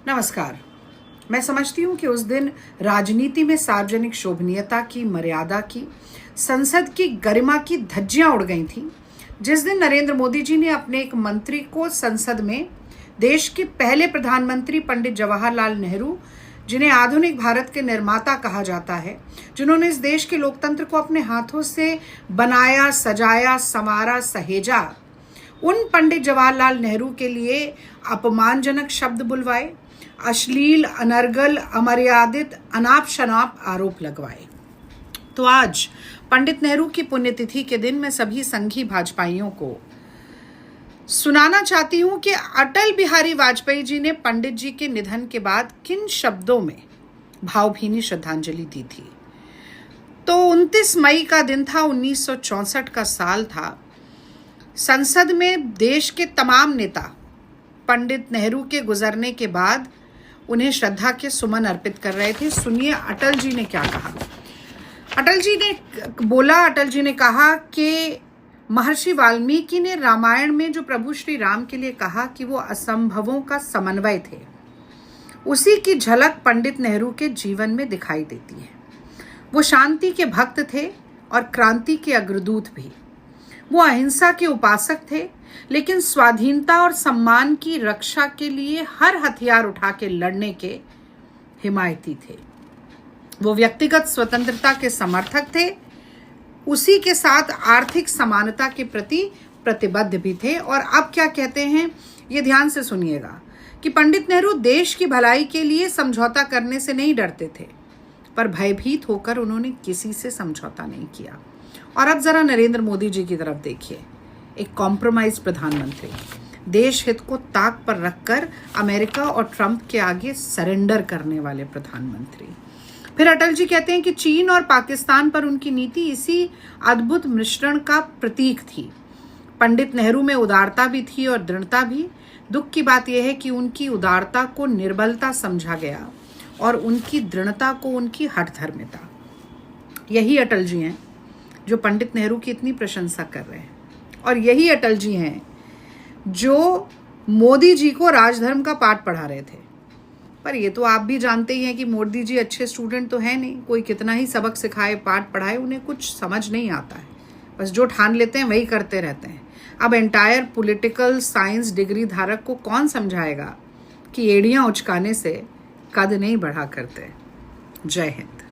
नमस्कार। मैं समझती हूँ कि उस दिन राजनीति में सार्वजनिक शोभनीयता की, मर्यादा की, संसद की गरिमा की धज्जियां उड़ गई थी, जिस दिन नरेंद्र मोदी जी ने अपने एक मंत्री को संसद में देश के पहले प्रधानमंत्री पंडित जवाहरलाल नेहरू, जिन्हें आधुनिक भारत के निर्माता कहा जाता है, जिन्होंने इस देश के लोकतंत्र को अपने हाथों से बनाया, सजाया, संवारा, सहेजा, उन पंडित जवाहरलाल नेहरू के लिए अपमानजनक शब्द बुलवाए, अश्लील, अनर्गल, अमर्यादित, अनाप शनाप आरोप लगवाए। तो आज पंडित नेहरू की पुण्यतिथि के दिन मैं सभी संघी भाजपाइयों को सुनाना चाहती हूं कि अटल बिहारी वाजपेयी जी ने पंडित जी के निधन के बाद किन शब्दों में भावभीनी श्रद्धांजलि दी थी। तो 29 मई का दिन था, 1964 का साल था। संसद में देश के तमाम नेता पंडित नेहरू के गुजरने के बाद उन्हें श्रद्धा के सुमन अर्पित कर रहे थे। सुनिए अटल जी ने क्या कहा। अटल जी ने कहा कि महर्षि वाल्मीकि ने रामायण में जो प्रभु श्री राम के लिए कहा कि वो असंभवों का समन्वय थे, उसी की झलक पंडित नेहरू के जीवन में दिखाई देती है। वो शांति के भक्त थे और क्रांति के अग्रदूत भी। वो अहिंसा के उपासक थे, लेकिन स्वाधीनता और सम्मान की रक्षा के लिए हर हथियार उठा के लड़ने के हिमायती थे। वो व्यक्तिगत स्वतंत्रता के समर्थक थे, उसी के साथ आर्थिक समानता के प्रति प्रतिबद्ध भी थे। और अब क्या कहते हैं, ये ध्यान से सुनिएगा कि पंडित नेहरू देश की भलाई के लिए समझौता करने से नहीं डरते थे, पर भयभीत होकर उन्होंने किसी से समझौता नहीं किया। और अब जरा नरेंद्र मोदी जी की तरफ देखिए, एक कॉम्प्रोमाइज प्रधानमंत्री, देश हित को ताक पर रखकर अमेरिका और ट्रंप के आगे सरेंडर करने वाले प्रधानमंत्री। फिर अटल जी कहते हैं कि चीन और पाकिस्तान पर उनकी नीति इसी अद्भुत मिश्रण का प्रतीक थी। पंडित नेहरू में उदारता भी थी और दृढ़ता भी। दुख की बात यह है कि उनकी उदारता को निर्बलता समझा गया और उनकी दृढ़ता को उनकी हठधर्मिता। यही अटल जी हैं जो पंडित नेहरू की इतनी प्रशंसा कर रहे हैं, और यही अटल जी हैं जो मोदी जी को राजधर्म का पाठ पढ़ा रहे थे। पर ये तो आप भी जानते ही हैं कि मोदी जी अच्छे स्टूडेंट तो है नहीं। कोई कितना ही सबक सिखाए, पाठ पढ़ाए, उन्हें कुछ समझ नहीं आता है। बस जो ठान लेते हैं वही करते रहते हैं। अब एंटायर पॉलिटिकल साइंस डिग्री धारक को कौन समझाएगा कि एड़ियां उचकाने से कद नहीं बढ़ा करते। जय हिंद।